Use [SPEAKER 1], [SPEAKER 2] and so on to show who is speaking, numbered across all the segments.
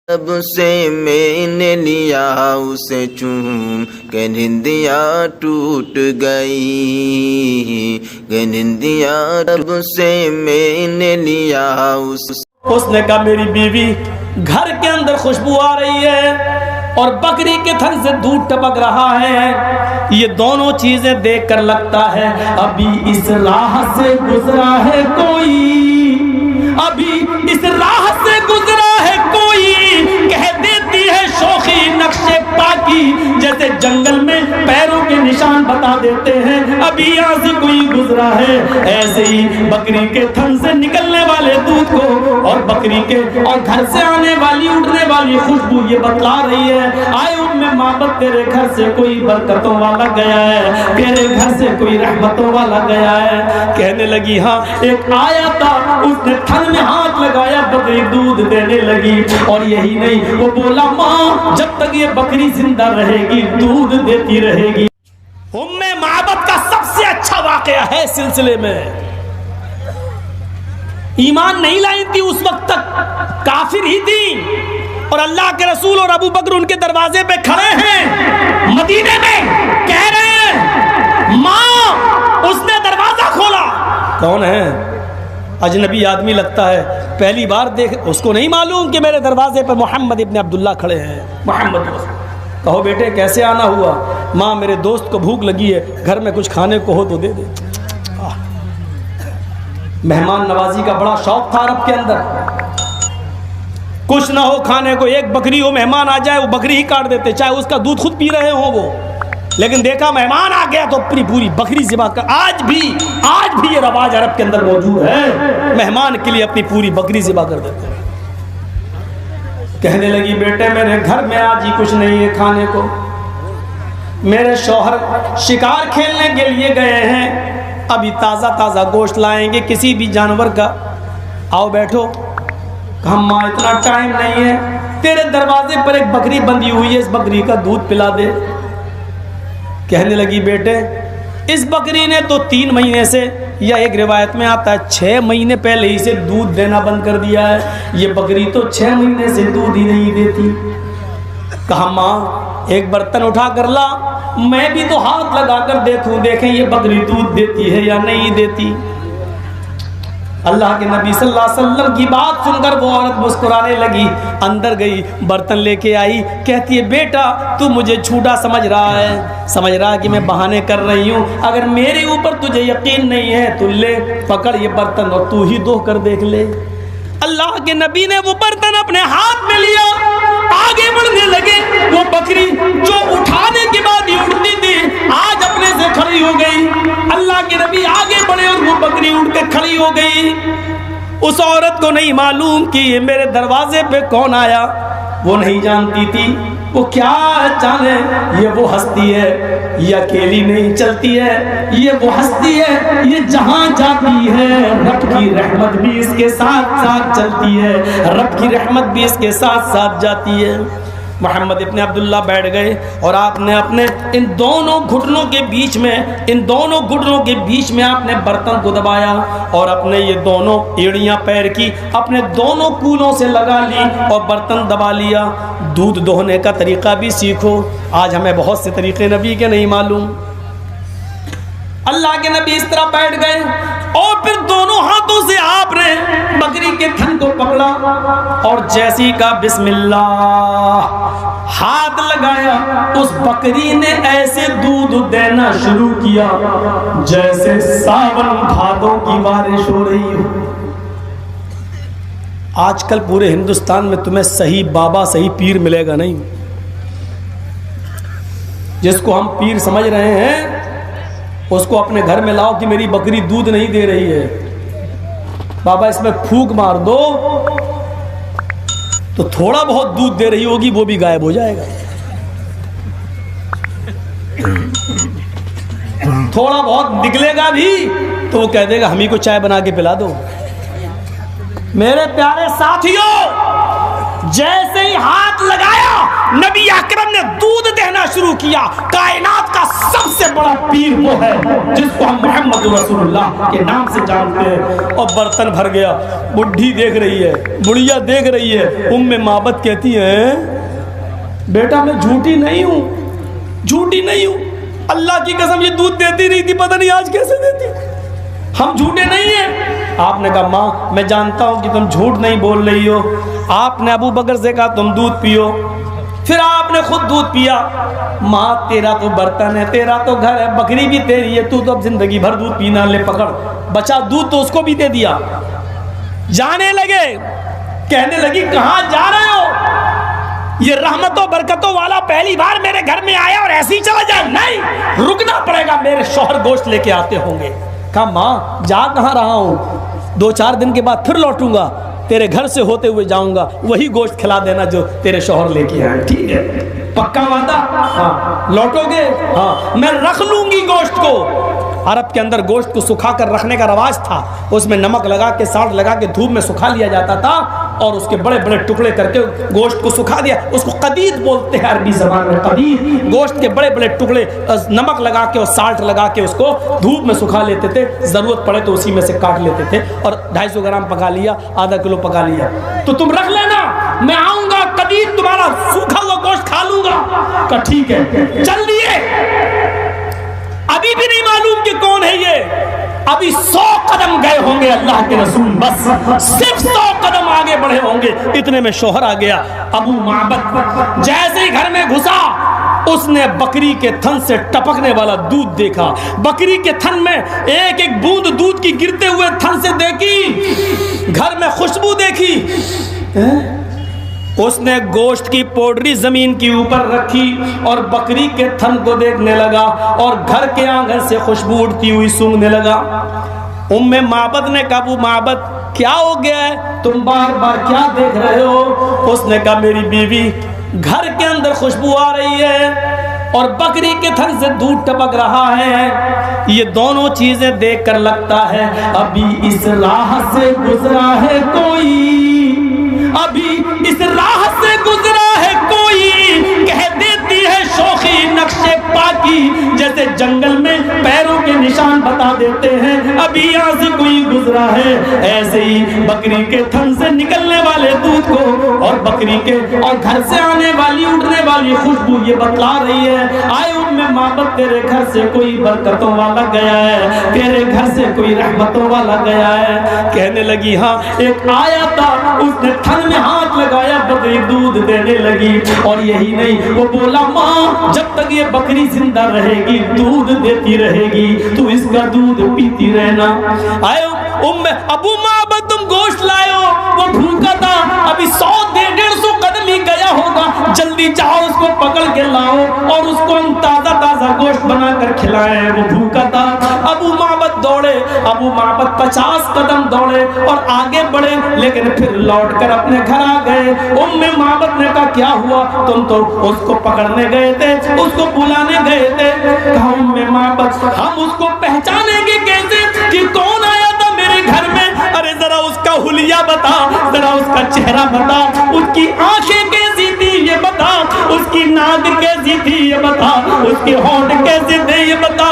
[SPEAKER 1] اب سے میں نے لیا اسے چوم کہ نندیاں ٹوٹ گئی، کہ نندیاں اب سے میں نے لیا
[SPEAKER 2] اس نے کہا میری بیوی گھر کے اندر خوشبو آ رہی ہے اور بکری کے تھن سے دودھ ٹپک رہا ہے، یہ دونوں چیزیں دیکھ کر لگتا ہے ابھی اس راہ سے گزرا ہے کوئی، ابھی اس راہ سے گزرا ہے کوئی، کہہ دیتی ہے شوخی نقش پاکی، جیسے جنگل میں پیروں کے نشان بتا دیتے ہیں ابھی یہاں سے کوئی گزرا ہے۔ ایسے ہی بکری کے تھن سے نکلنے والے دودھ کو اور بکری کے اور گھر سے آنے والی اڑنے والی خوشبو یہ بتلا رہی ہے آئے ام محبت تیرے گھر سے کوئی برکتوں والا گیا ہے، تیرے گھر سے کوئی رحمتوں والا گیا ہے۔ کہنے لگی ہاں ایک آیا تھا، اس نے تھن میں ہاتھ لگایا، بکری دودھ دینے لگی، اور یہی نہیں وہ بولا ماں جب تک یہ بکری زندہ رہے گی دودھ دیتی رہے گی۔ ام محبت کا سب سے اچھا واقعہ ہے سلسلے میں، ایمان نہیں لائی تھی اس وقت تک، کافر ہی تھی، اور اللہ کے رسول اور ابو بکر ان کے دروازے پہ کھڑے ہیں مدینے میں، کہہ رہے ہیں ماں اس نے دروازہ کھولا۔ کون ہے؟ اجنبی آدمی لگتا ہے، پہلی بار دیکھ، اس کو نہیں معلوم کہ میرے دروازے پہ محمد ابن عبداللہ کھڑے ہیں۔ محمد کہو بیٹے کیسے آنا ہوا؟ ماں میرے دوست کو بھوک لگی ہے، گھر میں کچھ کھانے کو ہو تو دے دے۔ مہمان نوازی کا بڑا شوق تھا عرب کے اندر، کچھ نہ ہو کھانے کو، ایک بکری ہو مہمان آ جائے وہ بکری ہی کاٹ دیتے، چاہے اس کا دودھ خود پی رہے ہوں وہ، لیکن دیکھا مہمان آ گیا تو اپنی پوری بکری ذبح کر۔ آج بھی یہ رواج عرب کے اندر موجود ہے، مہمان کے لیے اپنی پوری بکری ذبح کر دیتے ہیں۔ کہنے لگی بیٹے میرے گھر میں آج ہی کچھ نہیں ہے کھانے کو، میرے شوہر شکار کھیلنے کے لیے گئے ہیں، ابھی تازہ تازہ گوشت لائیں گے کسی بھی جانور کا، آؤ بیٹھو۔ کہا ماں اتنا ٹائم نہیں ہے، تیرے دروازے پر ایک بکری بندھی ہوئی ہے، اس بکری کا دودھ پلا دے۔ کہنے لگی بیٹے اس بکری نے تو 3 مہینے سے، یا ایک روایت میں آتا ہے 6 مہینے پہلے ہی سے دودھ دینا بند کر دیا ہے، یہ بکری تو 6 مہینے سے دودھ ہی نہیں دیتی۔ کہا ماں ایک برتن اٹھا کر لا، میں بھی تو ہاتھ لگا کر دیکھوں، دیکھیں یہ بکری دودھ دیتی ہے یا نہیں دیتی۔ اللہ کے نبی صلی اللہ علیہ وسلم کی بات سن کر وہ عورت مسکرانے لگی، اندر گئی برتن لے کے آئی، کہتی ہے بیٹا تو مجھے جھوٹا سمجھ رہا ہے، سمجھ رہا کہ میں بہانے کر رہی ہوں، اگر میرے اوپر تجھے یقین نہیں ہے تو لے پکڑ یہ برتن اور تو ہی دھو کر دیکھ لے۔ اللہ کے نبی نے وہ برتن اپنے ہاتھ میں لیا، آگے بڑھنے لگے، وہ بکری جو اٹھانے کے بعد ہی اڑتی تھی آج اپنے سے کھڑی ہو گئی۔ اللہ کے نبی آگے بڑھے اور وہ بکری اڑ کے کھڑی ہو گئی۔ اس عورت کو نہیں معلوم کہ یہ میرے دروازے پہ کون آیا، وہ نہیں جانتی تھی وہ کیا جانے، یہ وہ ہستی ہے، یہ اکیلی نہیں چلتی ہے، یہ وہ ہستی ہے، یہ جہاں جاتی ہے رب کی رحمت بھی اس کے ساتھ ساتھ چلتی ہے، رب کی رحمت بھی اس کے ساتھ ساتھ جاتی ہے۔ محمد ابن عبداللہ بیٹھ گئے اور آپ نے اپنے ان دونوں گھٹنوں کے بیچ میں آپ نے برتن کو دبایا اور اپنے یہ دونوں ایڑیاں پیر کی اپنے دونوں کولوں سے لگا لی اور برتن دبا لیا۔ دودھ دوہنے کا طریقہ بھی سیکھو، آج ہمیں بہت سے طریقے نبی کے نہیں معلوم۔ اللہ کے نبی اس طرح بیٹھ گئے اور پھر دونوں ہاتھوں سے آپ نے بکری کے تھن کو پکڑا اور جیسی کا بسم اللہ ہاتھ لگایا، اس بکری نے ایسے دودھ دینا شروع کیا جیسے ساون بھادوں کی بارش ہو رہی ہو۔ آج کل پورے ہندوستان میں تمہیں صحیح بابا صحیح پیر ملے گا نہیں، جس کو ہم پیر سمجھ رہے ہیں اس کو اپنے گھر میں لاؤ کہ میری بکری دودھ نہیں دے رہی ہے، بابا اس میں پھونک مار دو تو تھوڑا بہت دودھ دے رہی ہوگی وہ بھی غائب ہو جائے گا، تھوڑا بہت نکلے گا بھی تو وہ کہہ دے گا ہم ہی کو چائے بنا کے پلا دو۔ میرے پیارے ساتھیوں، جیسے ہی ہاتھ لگایا نبی اکرم نے دودھ دینا شروع کیا. کائنات کا سب سے بڑا پیر وہ ہے جس کو ہم محمد رسول اللہ کے نام سے جانتے ہیں. اور برتن بھر گیا. بڈھی دیکھ رہی ہے, بڑھیا دیکھ رہی ہے. ام معبد کہتی ہے بیٹا میں جھوٹی نہیں ہوں, جھوٹی نہیں ہوں, اللہ کی قسم یہ دودھ دیتی نہیں تھی, پتہ نہیں آج کیسے دیتی, ہم جھوٹے نہیں ہیں. آپ نے کہا ماں میں جانتا ہوں کہ تم جھوٹ نہیں بول رہی ہو. آپ نے ابو بکر سے کہا تم دودھ پیو, پھر آپ نے خود دودھ پیا. ماں تیرا تو برتن ہے, تیرا تو گھر ہے, بکری بھی تیری ہے, تو اب زندگی بھر دودھ پینا, لے پکڑ. بچا دودھ تو اس کو بھی دے دیا. جانے لگے, کہنے لگی کہاں جا رہے ہو؟ یہ رحمتوں برکتوں والا پہلی بار میرے گھر میں آیا اور ایسے ہی چلا جائے؟ نہیں, رکنا پڑے گا, میرے شوہر گوشت لے کے آتے ہوں گے. کہا ماں جا کہاں رہا ہوں, 2-4 دن کے بعد پھر لوٹوں گا, تیرے گھر سے ہوتے ہوئے جاؤں گا, وہی گوشت کھلا دینا جو تیرے شوہر لے کے آئے. ٹھیک ہے, پکا وعدہ؟ ہاں. لوٹو گے؟ ہاں. میں رکھ لوں گی گوشت کو. عرب کے اندر گوشت کو سکھا کر رکھنے کا رواج تھا. اس میں نمک لگا کے, سالٹ لگا کے دھوپ میں سکھا لیا جاتا تھا, اور اس کے بڑے بڑے ٹکڑے کر کے گوشت کو سکھا دیا. اس کو قدید بولتے ہیں عربی زبان میں, قدید. گوشت کے بڑے بڑے ٹکڑے نمک لگا کے اور سالٹ لگا کے اس کو دھوپ میں سکھا لیتے تھے. ضرورت پڑے تو اسی میں سے کاٹ لیتے تھے, اور 250 گرام پکا لیا, آدھا کلو پکا لیا. تو تم رکھ لینا, میں آؤں گا قدید تمہارا سوکھا ہوا گوشت کھا لوں گا. کہا ٹھیک ہے. چل دیے. ابھی بھی نہیں معلوم کہ کون ہے یہ. ابھی 100 قدم گئے ہوں گے اللہ کے رسول, بس صرف 100 قدم آگے بڑھے ہوں گے, اتنے میں شوہر آ گیا. ابو معبد جیسے ہی گھر میں گھسا, اس نے بکری کے تھن سے ٹپکنے والا دودھ دیکھا. بکری کے تھن میں ایک ایک بوند دودھ کی گرتے ہوئے تھن سے دیکھی. گھر میں خوشبو دیکھی. اس نے گوشت کی پوڈری زمین کے اوپر رکھی اور بکری کے تھن کو دیکھنے لگا, اور گھر کے آنگن سے خوشبو اٹھتی ہوئی سونگنے لگا. ام معبد نے کہا ابو معبد کیا ہو گیا ہے, تم بار بار کیا دیکھ رہے ہو؟ اس نے کہا میری بیوی, گھر کے اندر خوشبو آ رہی ہے اور بکری کے تھن سے دودھ ٹپک رہا ہے. یہ دونوں چیزیں دیکھ کر لگتا ہے ابھی اس راہ سے گزرا ہے کوئی, ابھی اس راہ سے گزرا ہے کوئی. کہہ دیتی ہے شوخی نقشے پاکی, جیسے جنگل میں پیروں کے نشان بتا دیتے ہیں ابھی یہاں سے کوئی گزرا ہے. ایسے ہی بکری کے تھن سے نکلنے والے دودھ کو اور بکری کے اور گھر سے آنے والی اٹھنے والی خوشبو یہ بتلا رہی ہے آئے ام معبد تیرے گھر سے کوئی برکتوں والا گیا ہے, تیرے گھر سے کوئی رحمتوں والا گیا ہے. کہنے لگی ہاں ایک آیا تھا, اس نے تھن میں ہاتھ لگایا, بکری دودھ دینے لگی. اور یہی نہیں, وہ بولا ماں جب تک یہ بکری زندہ رہے گی دودھ دیتی رہے گی, تو اس کا دودھ پیتی رہنا. آئے ابو معبد تم گوشت لائے ہو, وہ بھوکا تھا, ابھی 100-150 قدم ہی گیا ہوگا, جلدی جاؤ اس کو پکڑ کے لاؤ اور اس کو ہم تازہ تازہ گوشت بنا کر کھلائیں. وہ بھوکا تھا. ابو معبد دوڑے, ابو معبد 50 قدم دوڑے اور آگے بڑھے, لیکن پھر لوٹ کر اپنے گھر آ گئے. ام معبد نے کہا کیا ہوا, تم تو اس کو پکڑنے گئے تھے, اس کو بلانے گئے تھے. کہا ام معبد ہم اس کو پہچانیں گے کیسے کہ کون آیا تھا میرے گھر میں؟ ارے ذرا اس کا حلیہ بتا, ذرا اس کا چہرہ بتا, اس کی آنکھیں کیسی تھی یہ بتا, اس کی ناک کیسی تھی یہ بتا, اس کے ہونٹ کیسے تھے یہ بتا,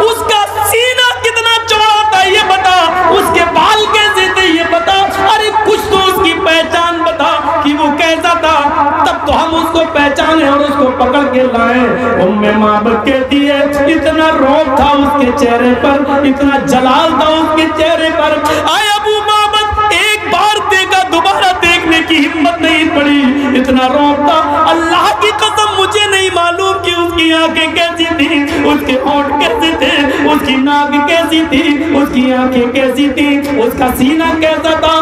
[SPEAKER 2] اس کا سینہ کتنا چوڑا تھا یہ بتا, اس کے بال کیسے تھے یہ بتا. ارے کچھ تو اس کی پہچان بتا کہ وہ کیسا تھا, تب تو ہم اس کو پہچانے اور اس کو پکڑ کے لائیں. ام معبد کہتی ہے اتنا روب تھا اس کے چہرے پر, اتنا جلال تھا اس کے چہرے پر. آئے ابو معبد ایک بار دیکھا, دوبارہ دیکھنے کی ہمت نہیں پڑی, اتنا روب تھا. اللہ کی قسم مجھے نہیں معلوم کہ اس کی آنکھیں کیسی تھی, اس کے ہونٹ کیسے تھے, اس کی ناک کیسی تھی, اس کی آنکھیں کیسی تھی, اس کا سینہ کیسا تھا.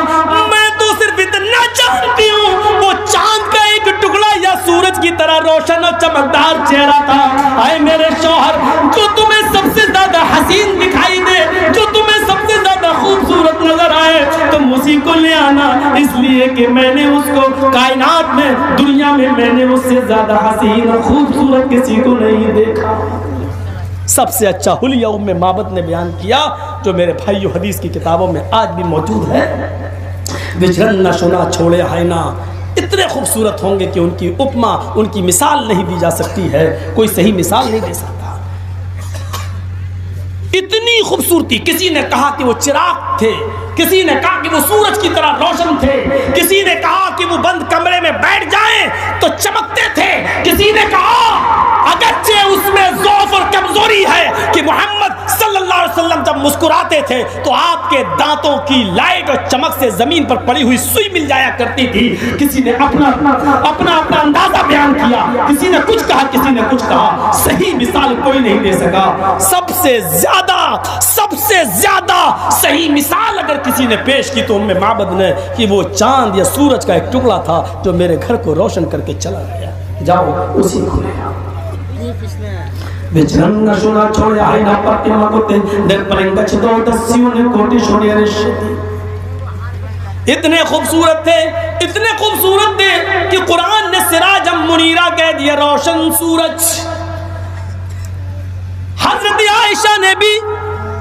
[SPEAKER 2] میں تو صرف اتنا جانتی ہوں وہ چاند کا ایک ٹکڑا یا سورج کی طرح روشن اور چمکدار چہرہ تھا. آئے میرے شوہر, جو تمہیں سب سے زیادہ حسین دکھائی دے, جو تمہیں سب سے زیادہ خوبصورت نظر آئے, تم اسی کو لے آنا, اس لیے کہ میں نے اس کو کائنات میں, دنیا میں میں نے اس سے زیادہ حسین اور خوبصورت کسی کو نہیں دیکھا. سب سے اچھا حلیہ ام معبد نے بیان کیا, جو میرے بھائیو حدیث کی کتابوں میں آج بھی موجود ہے. وچرن نہ شنا چھوڑے ہائنا, اتنے خوبصورت ہوں گے کہ ان کی اپما، ان کی مثال نہیں دی جا سکتی ہے، کوئی صحیح مثال نہیں دے سکتا۔ اتنی خوبصورتی، کسی نے کہا کہ وہ چراغ تھے، کسی نے کہا کہ وہ سورج کی طرح روشن تھے، کسی نے کہا کہ وہ بند کمرے میں بیٹھ جائیں تو چمکتے تھے، کسی نے کہا اگرچہ اس میں ضعف اور کمزوری ہے کہ محمد صلی اللہ علیہ وسلم جب مسکراتے تھے تو آپ کے دانتوں کی لائٹ اور چمک سے زمین پر پڑی ہوئی سوئی مل جایا کرتی تھی۔ کسی نے اپنا اندازہ بیان کیا، کسی نے کچھ کہا، کسی نے کچھ کہا، صحیح مثال کوئی نہیں دے سکا۔ سب سے زیادہ صحیح مثال اگر کسی نے پیش کی تو ام معبد نے، کہ وہ چاند یا سورج کا ایک ٹکڑا تھا جو میرے گھر کو روشن کر کے چلا گیا۔ جاؤ اسی کو لے آؤ۔ وچرن شونا چھوڑے آئی نا پاتی مگوتے در پرنگا چھتو دسیوں نے کوٹی چھوڑی رشتی۔ اتنے خوبصورت تھے کہ قرآن نے سراجم منیرہ کہہ دیا، روشن سورج۔ حضرت عائشہ نے بھی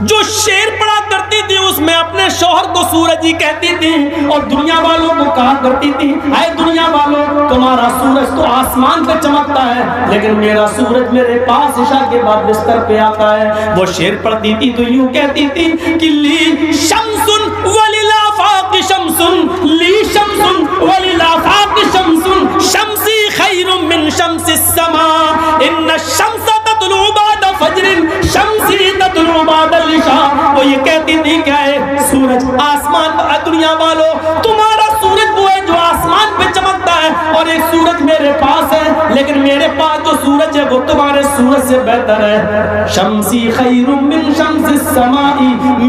[SPEAKER 2] جو شعر پڑھا کرتی تھی اس میں اپنے شوہر کو سورج ہی کہتی تھی، اور دنیا والوں کو کہا کرتی تھی، اے دنیا والوں تمہارا سورج تو آسمان پہ چمکتا ہے لیکن میرا سورج میرے پاس عشاء کے بعد بستر پہ آتا ہے۔ وہ شعر پڑھتی تھی تو یوں کہتی تھی کہ لی شمس وللآفاق شمس، لی شمس وللآفاق شمس، شمسی خیر من شمس السماء، ان الشمس تطلع بعد فجر، شمسی تطلع بعد العشاء۔ وہ یہ کہتی تھی کہ اے سورج آسمان پر، دنیا والوں تمہارا سورج وہ ہے جو آسمان پہ چمکتا ہے، اور ایک سورج میرے پاس ہے لیکن میرے پاس جو سورج ہے وہ تمہارے سورج سے بہتر ہے۔ شمسی خیر من شمس السماء،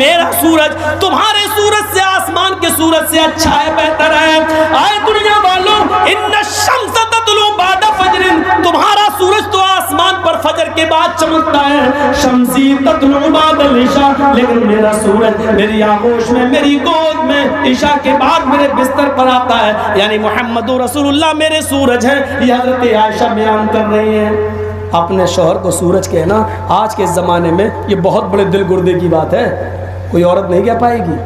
[SPEAKER 2] میرا سورج تمہارے سورج سے، آسمان کے سورج سے اچھا ہے، بہتر ہے۔ اے دنیا والوں ان الشمس تطلع بعد فجر، تمہارا سورج تو آسمان پر فجر کے بعد چمکتا ہے، شمسی تطلع بعد العشاء، لیکن میرا سورج میری آغوش میں، میری گود میں عشاء کے بعد میرے بستر پر آتا ہے۔ یعنی محمد رسول اللہ میرے سورج ہیں، یہ حضرت عائشہ بیان کر رہی ہیں۔ اپنے شوہر کو سورج کہنا آج کے زمانے میں یہ بہت بڑے دل گردے کی بات ہے، کوئی عورت نہیں کہہ پائے گی۔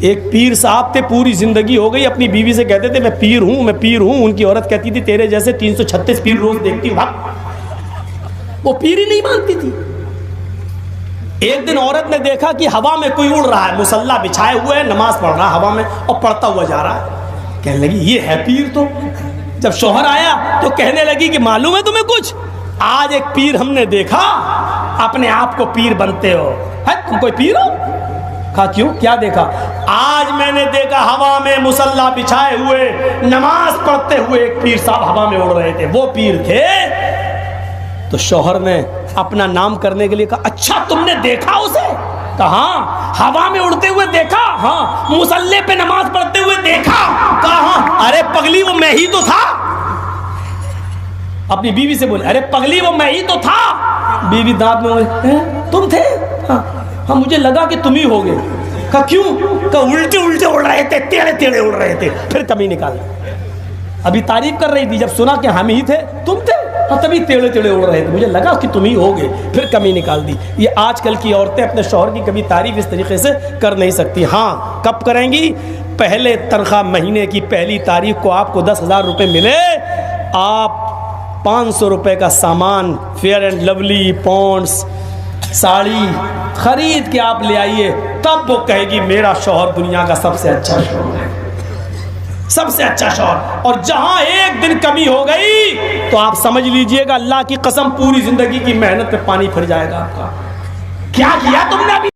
[SPEAKER 2] ایک پیر صاحب تھے، پوری زندگی ہو گئی اپنی بیوی سے کہتے تھے میں پیر ہوں، ان کی عورت کہتی تھی تیرے جیسے 336 پیر روز دیکھتی ہوں، وہ پیر ہی نہیں مانتی تھی۔ ایک دن عورت نے دیکھا کہ ہوا میں کوئی اڑ رہا ہے، مصلی بچھائے ہوئے ہے، نماز پڑھ رہا ہے ہوا میں اور پڑھتا ہوا جا رہا ہے، کہنے لگی یہ ہے پیر۔ تو جب شوہر آیا تو کہنے لگی کہ معلوم ہے تمہیں کچھ، آج ایک پیر ہم نے دیکھا، اپنے آپ کو پیر بنتے ہو، تم کوئی پیر ہو؟ کہا کیوں، کیا دیکھا؟ آج میں نے دیکھا ہوا میں مصلی بچھائے ہوئے نماز پڑھتے ہوئے ایک پیر صاحب ہوا میں اڑ رہے تھے، وہ پیر تھے۔ تو شوہر نے اپنا نام کرنے کے لیے کہا اچھا تم نے دیکھا اسے؟ کہا ہاں، ہوا میں اڑتے ہوئے دیکھا، ہاں، مصلی پہ نماز پڑھتے ہوئے دیکھا، کہا ہاں۔ ارے پگلی وہ میں ہی تو تھا، اپنی بیوی سے بولے ارے پگلی وہ میں ہی تو تھا۔ بیوی دانت میں تم تھے؟ ہاں مجھے لگا کہ تم ہی ہوگے۔ کہا کیوں؟ کہا الٹے اڑ رہے تھے، ٹیڑے اڑ رہے تھے، پھر کمی نکال۔ ابھی تعریف کر رہی تھی، جب سنا کہ ہم ہی تھے، تم تھے، تبھی ٹیڑے اڑ رہے تھے، مجھے لگا کہ تم ہی ہوگے، پھر کمی نکال دی۔ یہ آج کل کی عورتیں اپنے شوہر کی کبھی تعریف اس طریقے سے کر نہیں سکتی۔ ہاں کب کریں گی؟ پہلے تنخواہ مہینے کی پہلی تاریخ کو آپ کو 10,000 روپے ملے، آپ 500 روپے کا سامان Fair and Lovely, Pond's, sari خرید کے آپ لے آئیے، تب وہ کہے گی میرا شوہر دنیا کا سب سے اچھا شوہر ہے، سب سے اچھا شوہر۔ اور جہاں ایک دن کمی ہو گئی تو آپ سمجھ لیجئے گا اللہ کی قسم پوری زندگی کی محنت پہ پانی پھر جائے گا آپ کا۔ کیا کیا تم نے ابھی؟